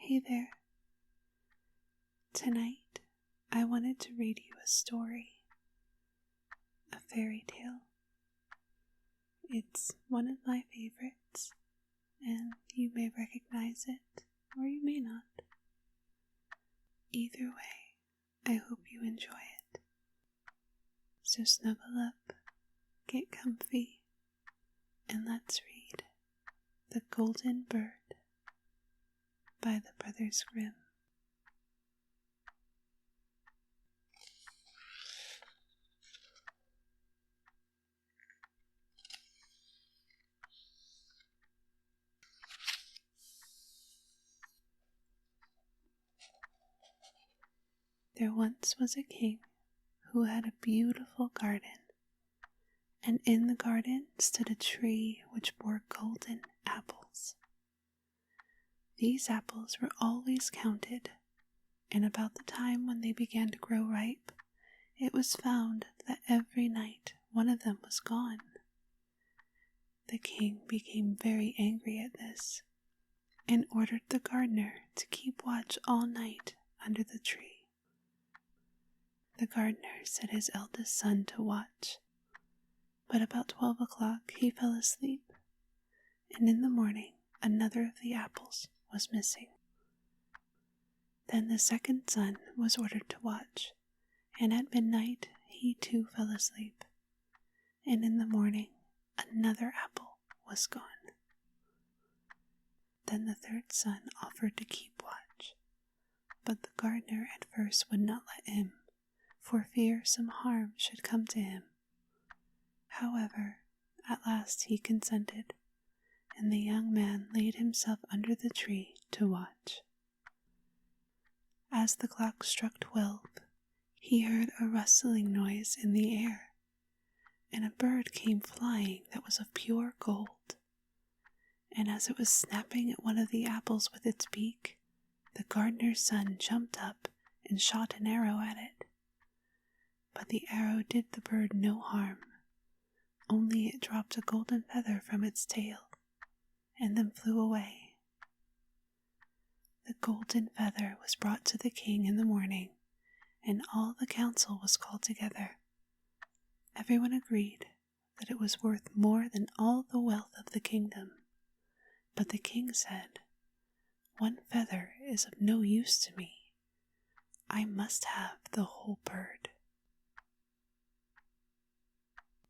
Hey there. Tonight, I wanted to read you a story, a fairy tale. It's one of my favorites, and you may recognize it, or you may not. Either way, I hope you enjoy it. So snuggle up, get comfy, and let's read The Golden Bird by the Brothers Grimm. There once was a king who had a beautiful garden, and in the garden stood a tree which bore golden apples. These apples were always counted, and about the time when they began to grow ripe, it was found that every night one of them was gone. The king became very angry at this, and ordered the gardener to keep watch all night under the tree. The gardener set his eldest son to watch, but about 12 o'clock he fell asleep, and in the morning another of the apples was missing. Then the second son was ordered to watch, and at midnight he too fell asleep, and in the morning another apple was gone. Then the third son offered to keep watch, but the gardener at first would not let him, for fear some harm should come to him. However, at last he consented, and the young man laid himself under the tree to watch. As the clock struck 12, he heard a rustling noise in the air, and a bird came flying that was of pure gold. And as it was snapping at one of the apples with its beak, the gardener's son jumped up and shot an arrow at it. But the arrow did the bird no harm, only it dropped a golden feather from its tail, and then flew away. The golden feather was brought to the king in the morning, and all the council was called together. Everyone agreed that it was worth more than all the wealth of the kingdom, but the king said, "One feather is of no use to me. I must have the whole bird."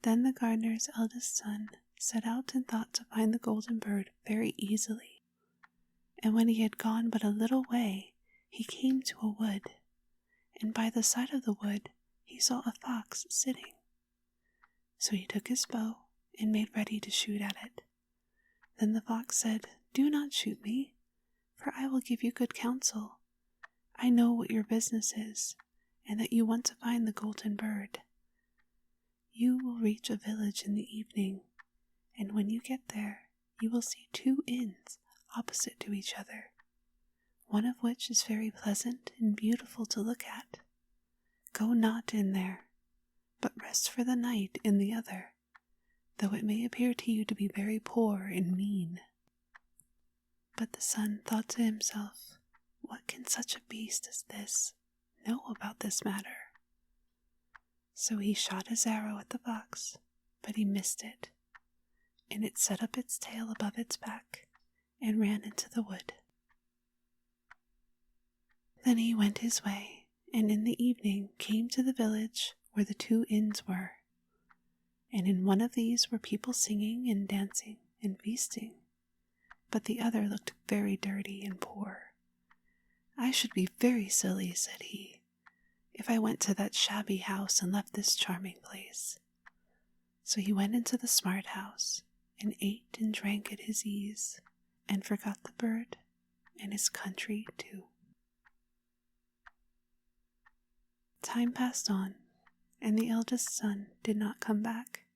Then the gardener's eldest son set out and thought to find the golden bird very easily. And when he had gone but a little way, he came to a wood, and by the side of the wood he saw a fox sitting. So he took his bow and made ready to shoot at it. Then the fox said, "Do not shoot me, for I will give you good counsel. I know what your business is, and that you want to find the golden bird. You will reach a village in the evening, and when you get there, you will see 2 inns opposite to each other, one of which is very pleasant and beautiful to look at. Go not in there, but rest for the night in the other, though it may appear to you to be very poor and mean." But the son thought to himself, "What can such a beast as this know about this matter?" So he shot his arrow at the fox, but he missed it, and it set up its tail above its back and ran into the wood. Then he went his way, and in the evening came to the village where the 2 inns were, and in one of these were people singing and dancing and feasting, but the other looked very dirty and poor. "I should be very silly," said he, "if I went to that shabby house and left this charming place." So he went into the smart house, and ate and drank at his ease, and forgot the bird and his country too. Time passed on, and the eldest son did not come back,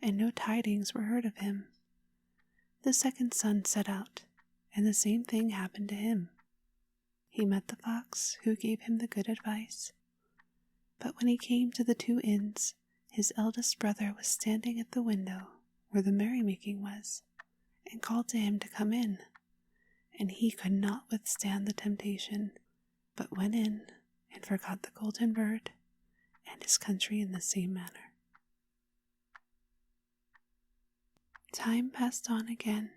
and no tidings were heard of him. The second son set out, and the same thing happened to him. He met the fox, who gave him the good advice. But when he came to the 2 inns, his eldest brother was standing at the window where the merrymaking was, and called to him to come in. and he could not withstand the temptation, but went in and forgot the golden bird and his country in the same manner. Time passed on again,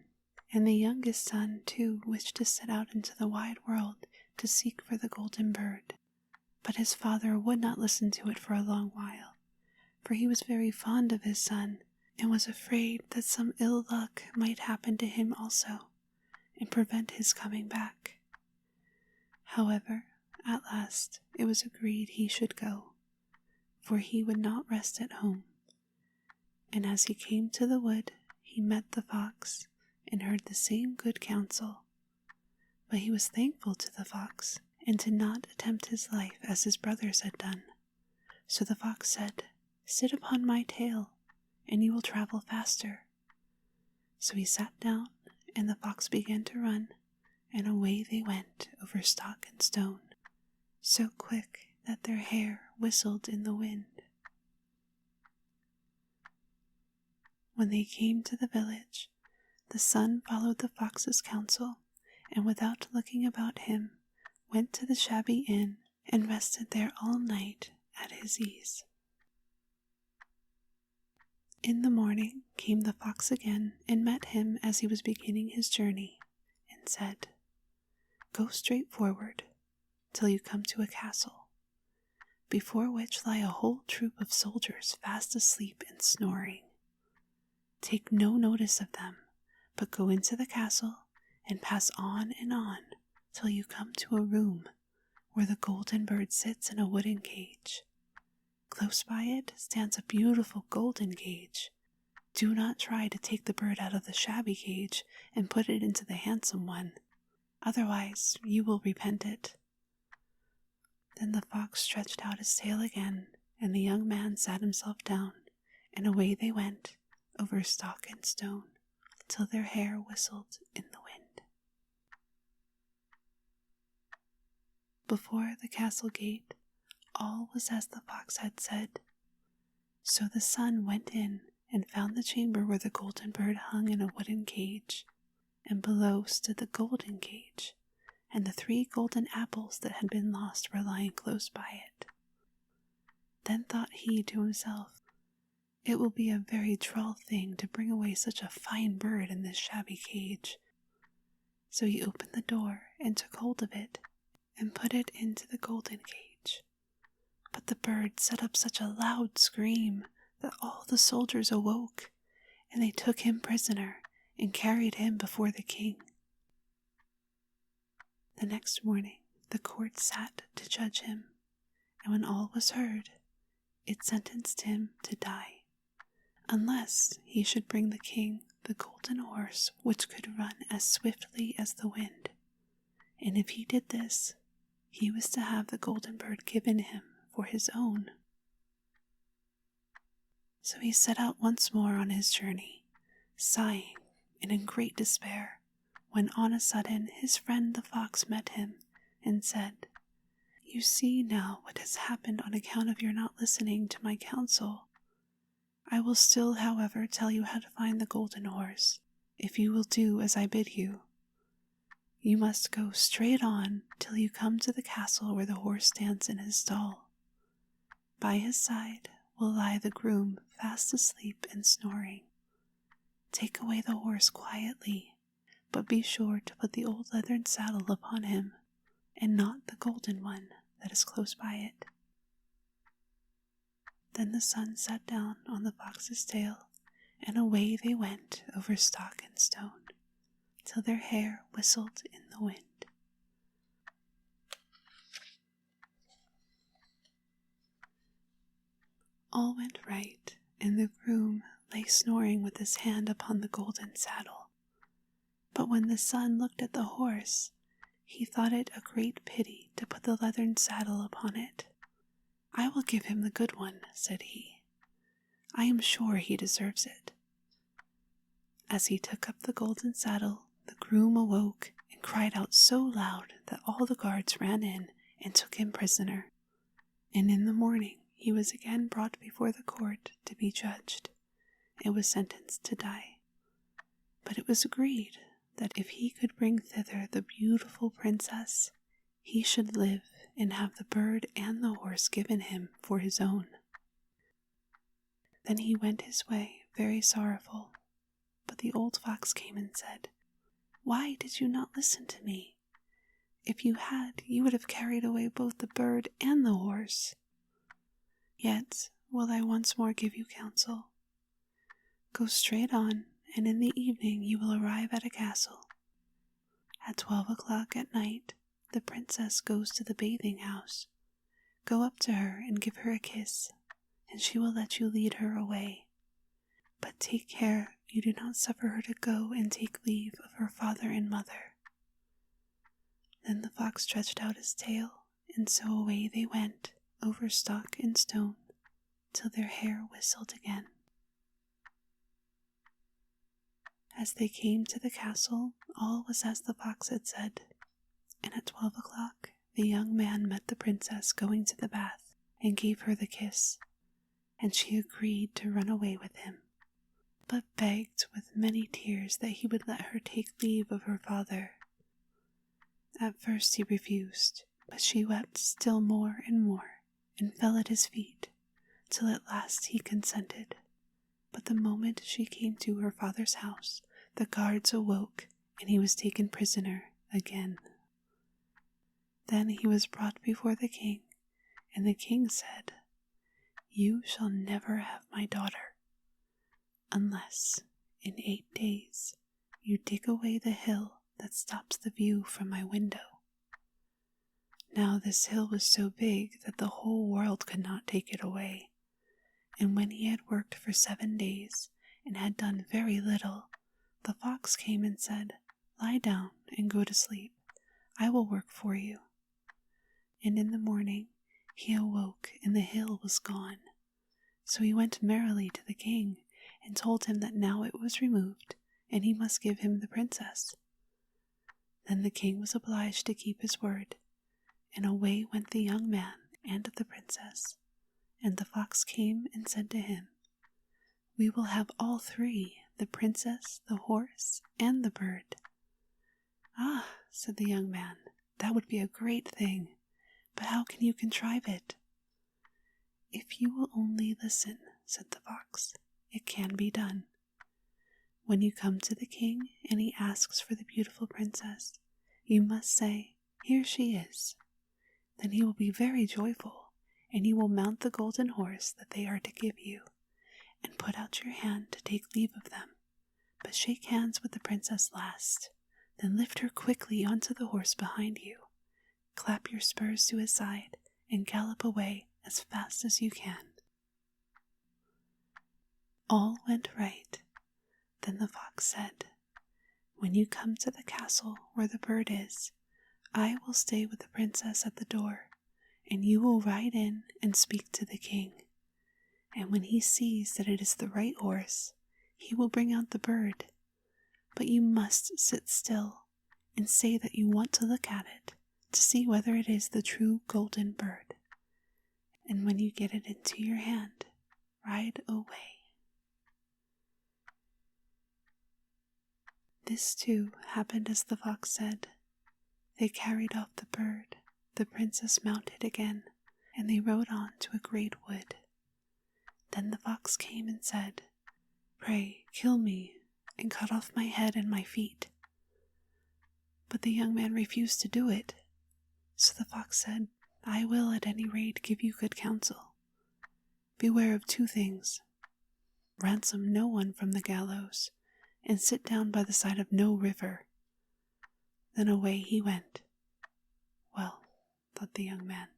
and the youngest son too wished to set out into the wide world to seek for the golden bird. But his father would not listen to it for a long while, for he was very fond of his son, and was afraid that some ill luck might happen to him also, and prevent his coming back. However, at last it was agreed he should go, for he would not rest at home. And as he came to the wood, he met the fox, and heard the same good counsel. But he was thankful to the fox, and did not attempt his life as his brothers had done. So the fox said, "Sit upon my tail, and you will travel faster." So he sat down, and the fox began to run, and away they went over stock and stone, so quick that their hair whistled in the wind. When they came to the village, the son followed the fox's counsel, and without looking about him, went to the shabby inn and rested there all night at his ease. In the morning came the fox again and met him as he was beginning his journey, and said, "Go straight forward till you come to a castle, before which lie a whole troop of soldiers fast asleep and snoring. Take no notice of them, but go into the castle and pass on till you come to a room where the golden bird sits in a wooden cage. Close by it stands a beautiful golden cage. Do not try to take the bird out of the shabby cage and put it into the handsome one, otherwise you will repent it." Then the fox stretched out his tail again, and the young man sat himself down, and away they went over stock and stone, till their hair whistled in the wind. Before the castle gate, all was as the fox had said. So the son went in and found the chamber where the golden bird hung in a wooden cage, and below stood the golden cage, and the 3 golden apples that had been lost were lying close by it. Then thought he to himself, "It will be a very droll thing to bring away such a fine bird in this shabby cage." So he opened the door and took hold of it, and put it into the golden cage. But the bird set up such a loud scream that all the soldiers awoke, and they took him prisoner and carried him before the king. The next morning the court sat to judge him, and when all was heard, it sentenced him to die, unless he should bring the king the golden horse which could run as swiftly as the wind. And if he did this, he was to have the golden bird given him for his own. So he set out once more on his journey, sighing and in great despair, when on a sudden his friend the fox met him and said, "You see now what has happened on account of your not listening to my counsel. I will still, however, tell you how to find the golden horse, if you will do as I bid you. You must go straight on till you come to the castle where the horse stands in his stall. By his side will lie the groom fast asleep and snoring. Take away the horse quietly, but be sure to put the old leathern saddle upon him, and not the golden one that is close by it." Then the son sat down on the fox's tail, and away they went over stock and stone, till their hair whistled in the wind. All went right, and the groom lay snoring with his hand upon the golden saddle. But when the son looked at the horse, he thought it a great pity to put the leathern saddle upon it. "I will give him the good one," said he. "I am sure he deserves it." As he took up the golden saddle, the groom awoke and cried out so loud that all the guards ran in and took him prisoner. And in the morning he was again brought before the court to be judged, and was sentenced to die. But it was agreed that if he could bring thither the beautiful princess, he should live and have the bird and the horse given him for his own. Then he went his way very sorrowful, but the old fox came and said, "Why did you not listen to me? If you had, you would have carried away both the bird and the horse. Yet will I once more give you counsel. Go straight on, and in the evening you will arrive at a castle. At 12 o'clock at night, the princess goes to the bathing house. Go up to her and give her a kiss, and she will let you lead her away. But take care you do not suffer her to go and take leave of her father and mother." Then the fox stretched out his tail, and so away they went, over stock and stone, till their hair whistled again. As they came to the castle, all was as the fox had said, and at 12 o'clock the young man met the princess going to the bath, and gave her the kiss, and she agreed to run away with him, but begged with many tears that he would let her take leave of her father. At first he refused, but she wept still more and more, and fell at his feet, till at last he consented. But the moment she came to her father's house, the guards awoke, and he was taken prisoner again. Then he was brought before the king, and the king said, "You shall never have my daughter, unless in 8 days you dig away the hill that stops the view from my window." Now this hill was so big that the whole world could not take it away, and when he had worked for 7 days and had done very little, the fox came and said, "Lie down and go to sleep. I will work for you." And in the morning he awoke and the hill was gone. So he went merrily to the king and told him that now it was removed, and he must give him the princess. Then the king was obliged to keep his word, and away went the young man and the princess. And the fox came and said to him, "We will have all three, the princess, the horse, and the bird." "Ah," said the young man, "that would be a great thing, but how can you contrive it?" "If you will only listen," said the fox, "it can be done. When you come to the king and he asks for the beautiful princess, you must say, 'Here she is.' Then he will be very joyful, and you will mount the golden horse that they are to give you, and put out your hand to take leave of them. But shake hands with the princess last, then lift her quickly onto the horse behind you, clap your spurs to his side, and gallop away as fast as you can." All went right. Then the fox said, "When you come to the castle where the bird is, I will stay with the princess at the door, and you will ride in and speak to the king. And when he sees that it is the right horse, he will bring out the bird. But you must sit still and say that you want to look at it to see whether it is the true golden bird. And when you get it into your hand, ride away." This too happened as the fox said. They carried off the bird, the princess mounted again, and they rode on to a great wood. Then the fox came and said, "Pray kill me, and cut off my head and my feet." But the young man refused to do it. So the fox said, "I will at any rate give you good counsel. Beware of 2 things. Ransom no one from the gallows, and sit down by the side of no river." Then away he went. Well, thought the young man,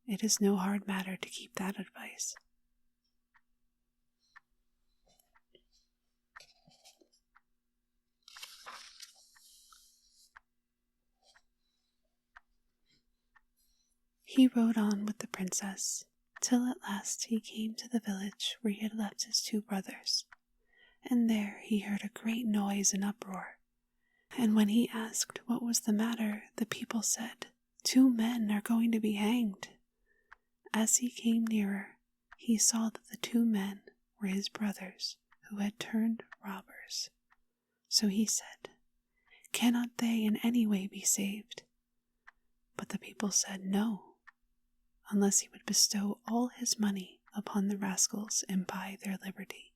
it is no hard matter to keep that advice. He rode on with the princess, till at last he came to the village where he had left his 2 brothers, and there he heard a great noise and uproar. And when he asked what was the matter, the people said, 2 men are going to be hanged. As he came nearer, he saw that the 2 men were his brothers who had turned robbers. So he said, "Cannot they in any way be saved?" But the people said no, unless he would bestow all his money upon the rascals and buy their liberty.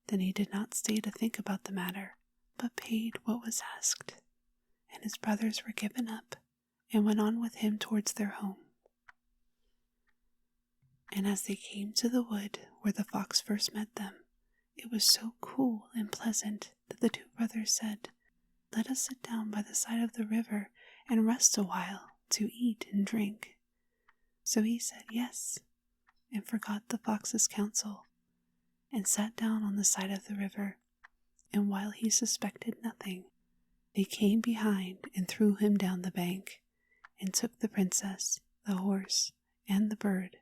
Then he did not stay to think about the matter, but paid what was asked, and his brothers were given up and went on with him towards their home. And as they came to the wood where the fox first met them, it was so cool and pleasant that the two brothers said, "Let us sit down by the side of the river and rest a while to eat and drink." So he said yes, and forgot the fox's counsel, and sat down on the side of the river. And while he suspected nothing, they came behind and threw him down the bank, and took the princess, the horse, and the bird,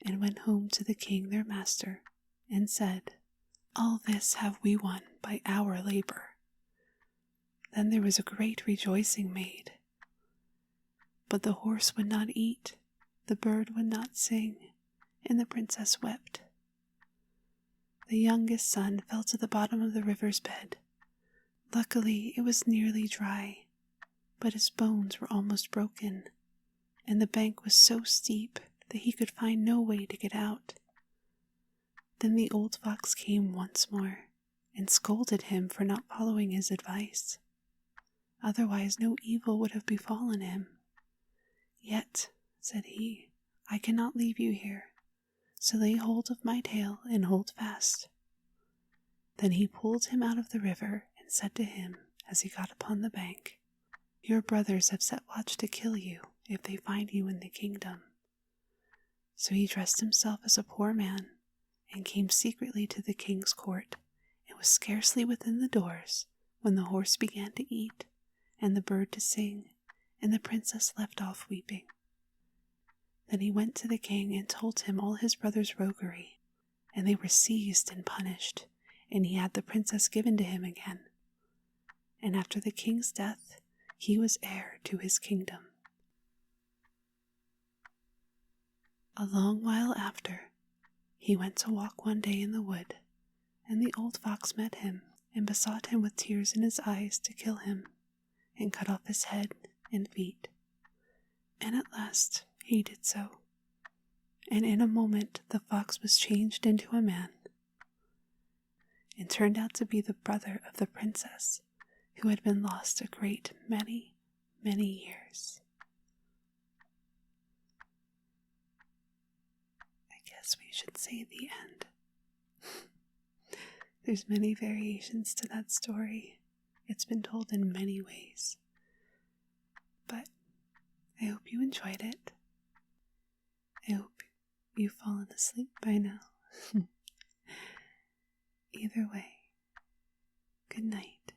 and went home to the king their master, and said, "All this have we won by our labor." Then there was a great rejoicing made. But the horse would not eat, the bird would not sing, and the princess wept. The youngest son fell to the bottom of the river's bed. Luckily, it was nearly dry, but his bones were almost broken, and the bank was so steep that he could find no way to get out. Then the old fox came once more, and scolded him for not following his advice. Otherwise no evil would have befallen him. "Yet," said he, "I cannot leave you here, so lay hold of my tail and hold fast." Then he pulled him out of the river and said to him as he got upon the bank, "Your brothers have set watch to kill you if they find you in the kingdom." So he dressed himself as a poor man and came secretly to the king's court, and was scarcely within the doors when the horse began to eat and the bird to sing, and the princess left off weeping. Then he went to the king and told him all his brothers' roguery, and they were seized and punished, and he had the princess given to him again. And after the king's death, he was heir to his kingdom. A long while after, he went to walk one day in the wood, and the old fox met him, and besought him with tears in his eyes to kill him, and cut off his head and feet. And at last he did so, and in a moment the fox was changed into a man, and turned out to be the brother of the princess, who had been lost a great many, many years. I guess we should say the end. There's many variations to that story. It's been told in many ways. But I hope you enjoyed it. I hope you've fallen asleep by now. Either way, good night.